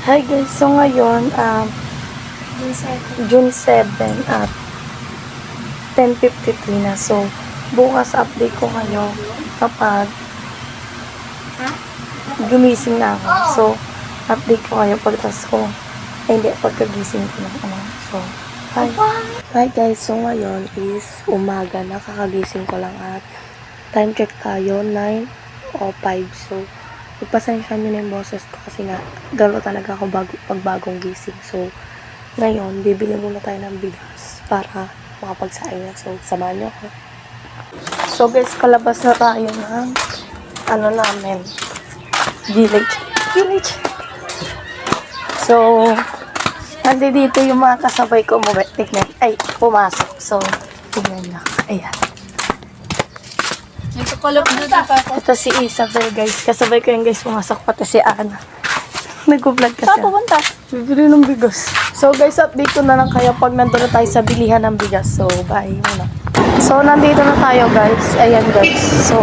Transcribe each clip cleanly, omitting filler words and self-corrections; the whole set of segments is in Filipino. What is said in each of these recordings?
Hi guys, so ngayon, June 7 at 10:53 na. So, bukas update ko kayo kapag gumising na ako. So, update ko kayo pagtas ko. Hindi, pagkagising ko na. So, hi. Hi guys, so ngayon is umaga na. Kakagising ko lang at time check tayo, 9:05. So, pagpasensya nyo na yung boses ko kasi nga, galo talaga ako pagbagong gising. So, ngayon, bibili muna tayo ng bigas para makapagsaing na. So, samahan nyo ako. So, guys, kalabas na tayo ng namin, village. So, nandito yung mga kasabay ko pumasok. So, tignan nyo. Ayan. Nagkakalap na pa ako. Ito si Isabel, guys. Kasabay ko yung guys pumasok, pati si Ana. Nag-vlog kasi. Saan pupunta? Bibili ng bigas. So guys, update ko na lang kayo pag nandun na tayo sa bilihan ng bigas. So, bye muna. So, nandito na tayo guys. Ayan guys. So,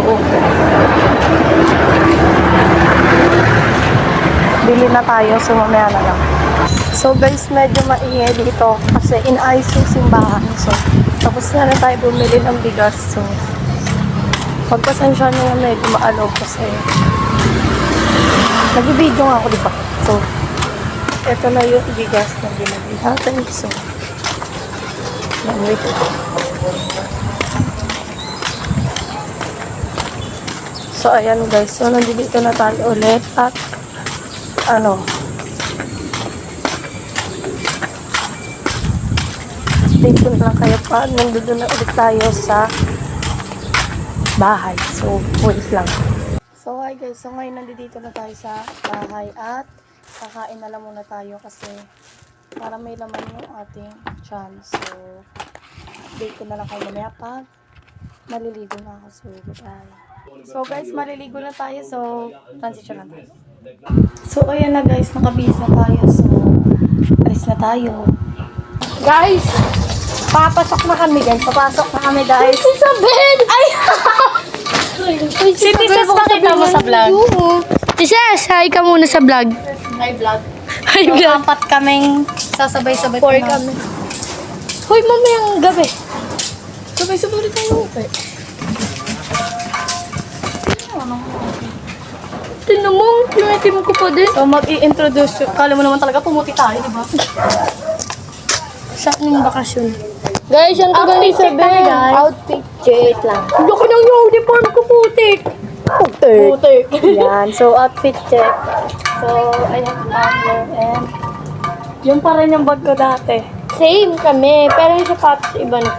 bili na tayo. So, mamaya na lang. So guys, medyo maingay dito kasi inaayos yung simbahan. So, tapos na rin tayo bumili ng bigas. So, pagpasensya nyo na medyo maalog kasi nag-video nga ako, diba? So, eto na yung bigas na binili natin. So, wait. So, ayan guys. So, nandito na tayo ulit at dito na lang kayo pa. Nandito na ulit tayo sa bahay. So, wait lang. So, hi guys. So, ngayon nandito na tayo sa bahay at kakain na lang muna tayo kasi para may laman yung ating tiyan. So, update ko na lang kayo mamaya pag maliligo na ako. So, bye. So, guys, maliligo na tayo. So, transition na tayo. So, ayan na guys. Nakabihis na tayo. So, alis na tayo. Guys! Papasok na kami guys. Papasok na kami guys. Isabel! Ay! Si Tisas nakita mo sa vlog? Tisas, hi ka muna sa vlog. Hi vlog. Hi So, vlog. apat kaming sasabay-sabay Four na. kami. Hoy, mamayang gabi. Sabay-sabay tayo. Tinan mo, tinitim ko pa din. So, mag-i-introduce. Kala mo naman talaga pumuti tayo, di ba? Saan yung bakasyon? Guys, yan to Outfit guys. check tayo, guys. Outfit check lang. Laki ng uniform ko, putik. Putik. Yan. So, outfit check. So, I have under and yung pa rin yung bag ko dati. Same kami, pero yung sapatos iba na.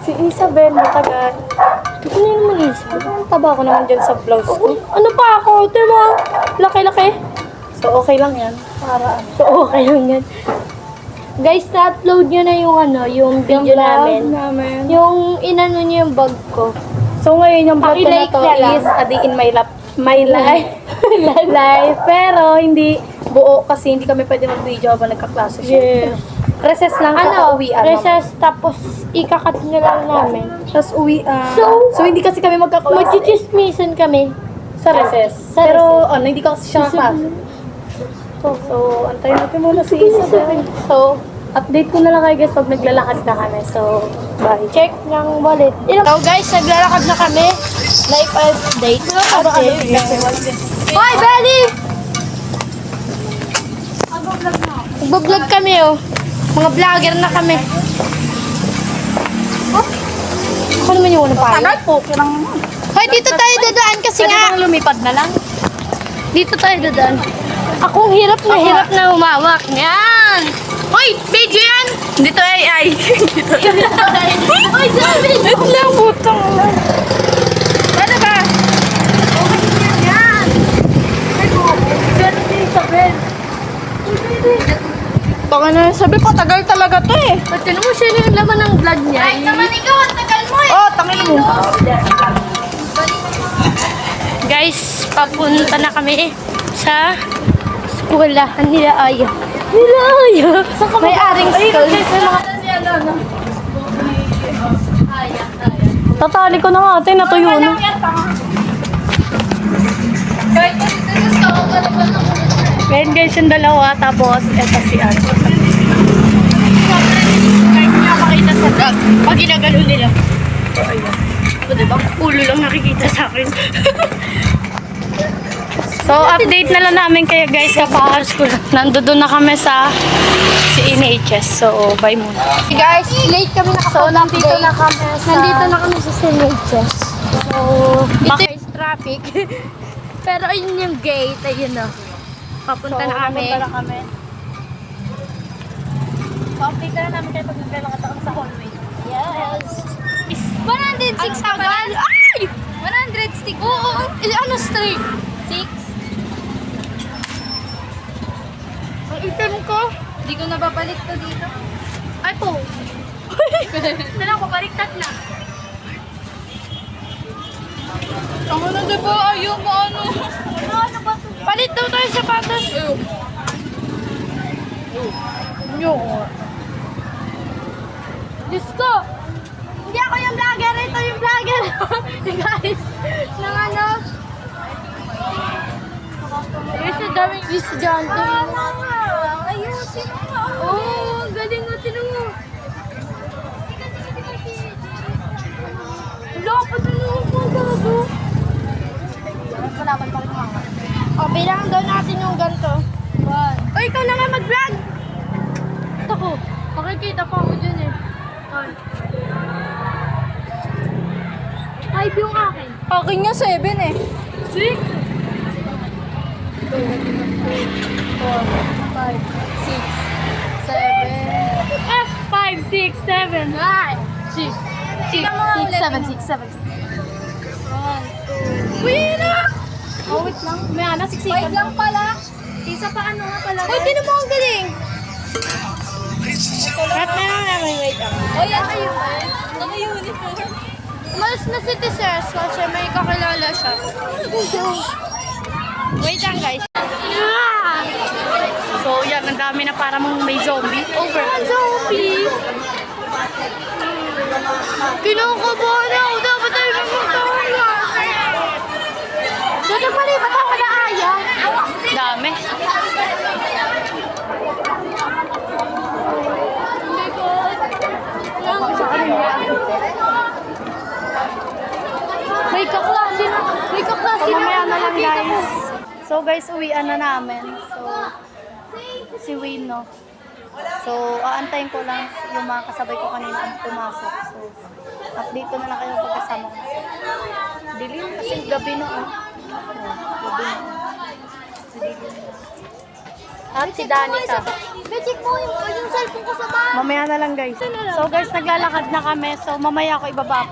Si Isabel, matagal. Ito na yung mga isa. Ang taba ko naman dyan sa blouse ko. Ano pa ako? Ito mo, laki-laki. So, okay lang yan. Para So, okay lang yan. Guys, na-upload nyo na yung video namin. Yung inano nyo yung bag ko. So, ngayon yung vlog ko na Paki-like to na lang. is a day in my life. life. Pero, hindi buo kasi hindi kami pwede mag-video habang nagkaklase siya. Yes. Recess lang, kakauwian. Recess, tapos ikakat nyo lang namin. Tapos uwian. So, hindi kasi kami magkaklase. Magchichismisan kami. Sa recess. Sa Pero, recess. hindi kasi siya klase. So, antayin natin muna si Isabel. So, Update ko na lang kayo guys pag naglalakad na kami. So, bye. check ng wallet. So guys, naglalakad na kami. Life update. Hoy, Belly! Nagbablog kami oh. Mga vlogger na kami. Ako naman yung unang pala. Tagal po. Kirang... Hoy, dito tayo dadaan kasi Pwede nga. bang lumipad na lang? Dito tayo dadaan. Akong hirap na humawak. Yan! Hoy, video yan! Dito ay. Hoy, sabi! Wait lang, putang lang. Ano ba? Yan! Pero si Isabel. Baka na, sabi ko, tagal talaga to eh. Ba't tinan mo siya yung laman ng vlog niya? Ay, naman ikaw, ang tagal mo eh! Oh, tangin mo. Guys, papunta na kami sa eskwelahan nila Aya. Nila Aya? May aring school. Tatali ko na nga ate, natuyo na. Kahit kung gusto ko, Ayan guys yung dalawa, tapos eto si Art. Kahit niya makita sa vlog, pag ginagano nila. So, ayun. O, diba? Ulo lang nakikita sa akin. So, update na lang namin kayo guys kapag nandoon na kami sa CNHS. So, bye muna. Guys, late kami So, nandito na kami sa... Nandito na kami sa CNHS. So, Ito is traffic. Pero ayun yung gate, ayun na. Papunta na kami. Papunta na kami. So, update na lang namin kayo pag naglalakataon sa hallway. Yes. 106 agad? Ay! 106. Oo. Ano street? 6? Ang item ko. Hindi ko nababalik to dito. Ay po. Sana ko baliktad na. Ang ano diba? Ayaw mo ano. Ano ba? Palit daw tayo sa patas. Diyos ko! Hindi ako yung vlogger, ito yung vlogger. Guys, ng ano? Guys, ang daming estudyante. Ayusin mo. Oo, galing mo, tinan mo. Wala pa tinunod mo, gago. Malaman pa rin mga. O, bilangan daw natin yung ganito. 1. O, ikaw na nga mag-vlog. Ito ko. Makikita pa ako dyan eh. 5 yung akin. Akin nga 7 eh. 6. 5, 6, 7. 5, 6. 1, 2. Uy, na! Oh, wait lang. May ana, Wait siksikan. lang pala. Isa pa ano nga pala. Uy, tinan mo ang galing. Cut na lang namin, wait lang. O, yan kayo eh. Naka-uniform. Malas na si Tessers kasi may kakilala siya. Wait lang, guys. So, yan. Ang dami na para mong may zombie. Over. Zombie! Kinakabahan ako. Dapat tayo magmagtawalan. Dito pa rin, ba't ako na-aya? Dami. May kaklase na. May kaklase So, na. mamaya na lang guys. So, guys, uwian na namin. So, si Wino. So, aantayin ko lang yung mga kasabay ko kanina ang pumasok. So, update ko na lang kayo pagkasama ko. Dilim kasi gabi na. Oh. Gabi na. Dilim. At si Danica. Check mo yung cellphone ko sa bahay. Mamaya na lang guys. So guys, naglalakad na kami. So mamaya ako back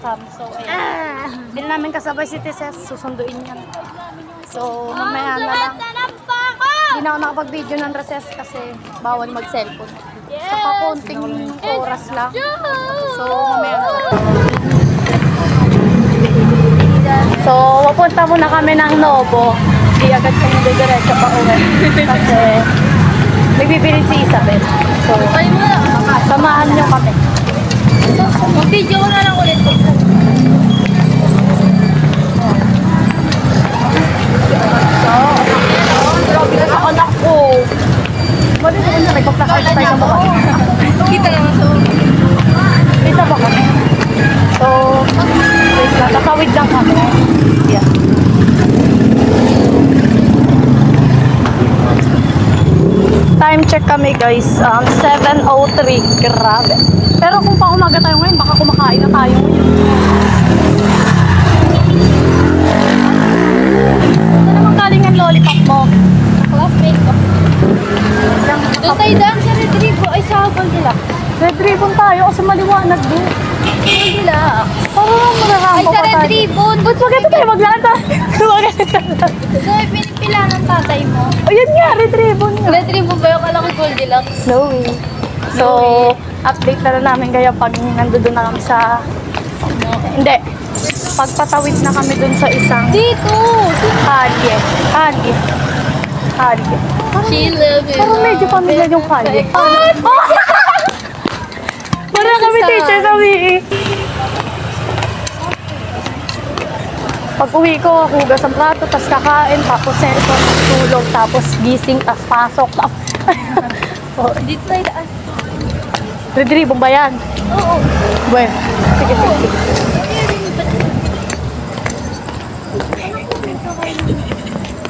cam. So ayun. Hindi namin kasabay si Tesses. Susunduin yan. So mamaya na lang. Hindi na ako nakapag-video ng recess kasi bawal mag-cellphone. Saka konting oras lang. So mamaya na lang. So papunta muna kami ng Novo. Hindi agad kami diretso pa uwi. Kasi may bibilin si Isabel. So, samahan niyo kami. Mag-video ko na lang ulit. Grabe na sa anak ko. Mali naman na, nagpapakita tayo ng mukha. Kita naman to. Kita ba kami? So, wait lang, nakawid lang kami. Yeah. Time check kami guys, 7:03, grabe. Pero kung pa umaga tayo ngayon, baka kumakain na tayo ngayon. Saan naman galing ang lollipop mo? Classmate ko. Doon tayo daan sa Retrivo. Ay, sa Goldilocks. Red ribbon tayo kasi maliwanag din. Goldilocks. Parang Ay, mararampo sa pa Red tayo. Ribbon. Ba't maganda tayo maglata? So, pinipila ng tatay mo. O yun nga, red ribbon nga. Red Ribbon ba yung kala ko Goldilocks? No way. So, update na lang namin kayo pag nandoon na kami sa... Hindi. Pagpatawid na kami dun sa isang... Dito! Kalye. Kalye. Kalye. She lives in Parang medyo pamilya yung kalye. Parang kami teacher sa WE. Pag uwi ko, hugas ang plato, tapos kakain, tapos cellphone, tulog, tapos gising, tapos pasok. Oh, Dito tayo daan. Redribong ba yan? Oo. Bueno, sige, sige, sige.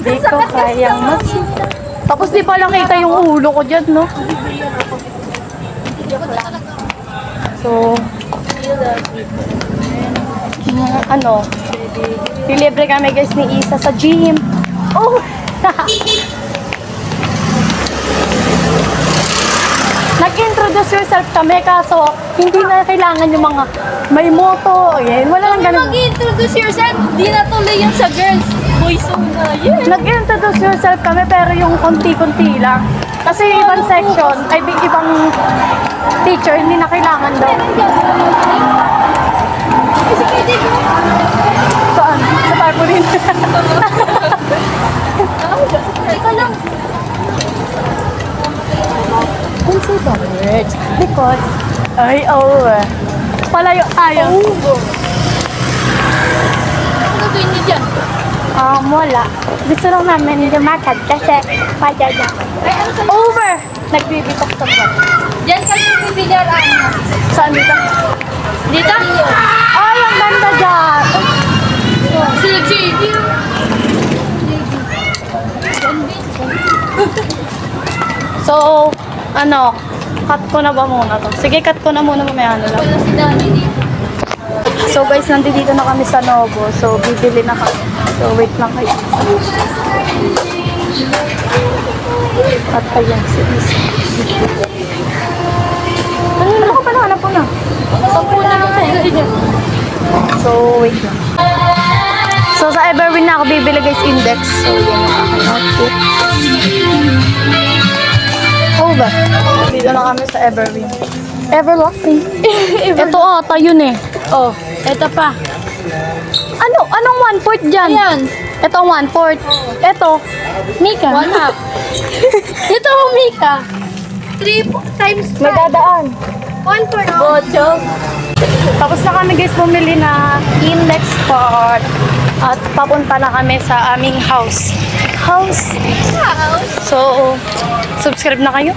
Di ko kayang Tapos di pala kita yung ulo ko dyan, no? So, ano, dilibre kami guys ni Isa sa gym. Oh! Nag-introduce yourself kami kaso hindi na kailangan yung mga may moto. Yan, wala lang ganun. Mag-introduce yourself. Di na tuloy yung sa girls. Boys na. Yeah. Nag-introduce yourself kami pero yung konti-konti lang. Kasi ibang section, ay ibang teacher, hindi na kailangan daw. Kasi pwede ko. Saan? Sa tarpaulin. Ikaw lang. Don't say the words. Because, ay, palayo tayo. Ano gawin niyo dyan? Wala. Gusto lang namin lumakad kasi madaya. Over! Nagbibitok sa buwan. Diyan kami bibilaran. Saan dito? Dito? Ay, ang ganda dyan! Si JD. So, ano, cut ko na ba muna to? Sige, cut ko na muna mamaya na lang. Wala si Dani dito. So guys, nandito na kami sa Novo. So, bibili na kami. So, wait lang kayo. At ayan, si Isa. Ano ka pala? Hanap ko na. Sampu na lang sa'yo. So, wait lang. So, sa Everwin na ako bibili guys, index. So, yan ang aking outfit. Oh ba? Dito na kami sa Everwin. Everlasting. Ito ata yun eh. Oh, eto pa. Ano? Anong 1/4 dyan? Ayan. Ito ang 1/4. Ito. Mika. 1/2. Ito, Mika. 3 times 5. May dadaan. 1/4. Bojo. Tapos na kami guys bumili na index card. At papunta na kami sa aming house. House. So, subscribe na kayo.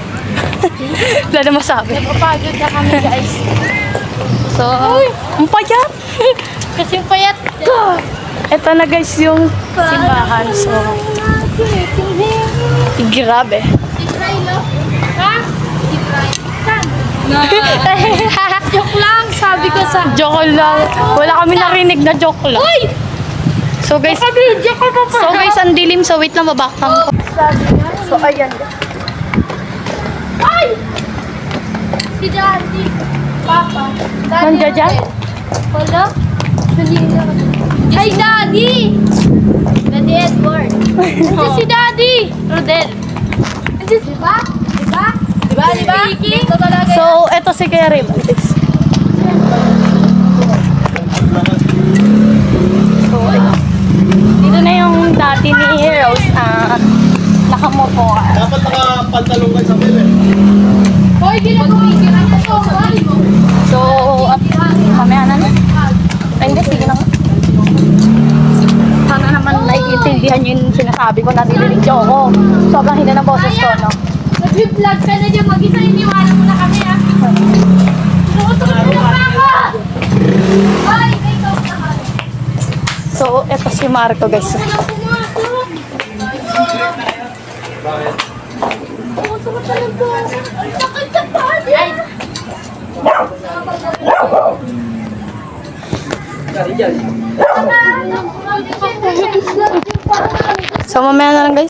Wala na masabi. Napapagod na kami, guys. So, ang payat. Kasi yung payat. Ito na guys yung simbahan. So, grabe. Si Try, no? Ha? Si Try. Saan? Joke lang, sabi ko sa... Joke lang. Wala kami narinig na joke lang. Uy! So guys, Joke ka pa pa. so guys, ang dilim. So wait lang, babakang ko. Sabi nga. So ayan. Ay! Si Daddy. Papa. Daddy Nandiyan dyan? Rodel. Wala? Salina. Ay, Daddy! Daddy Edward. Nandiyan si Daddy! Rodel. Nandiyan, diba? Diba? Diba? Diba? Ito talaga. So, eto si Kuya Rim. So, dito na yung dati ni Heroes. Nakamoto ka. Dapat nakapantalong ka sa bebe. Hoy, ginagumigil ang ito. So, at mamaya na. Ay, hindi, sige na. Sana naman naiintindihan niyo yung sinasabi ko na nililig niyo ako. Sobrang hina ng boses ko, no? Nag-vlog ka na dyan. Mag-isa iniwanan mo na kami, ha? Susunod na pa ako! Hoy, may ikaw naman. So, eto si Marco, guys. Sumunod ka lang po. Ang sakit sa pati. Ay! So, mamaya na lang, guys.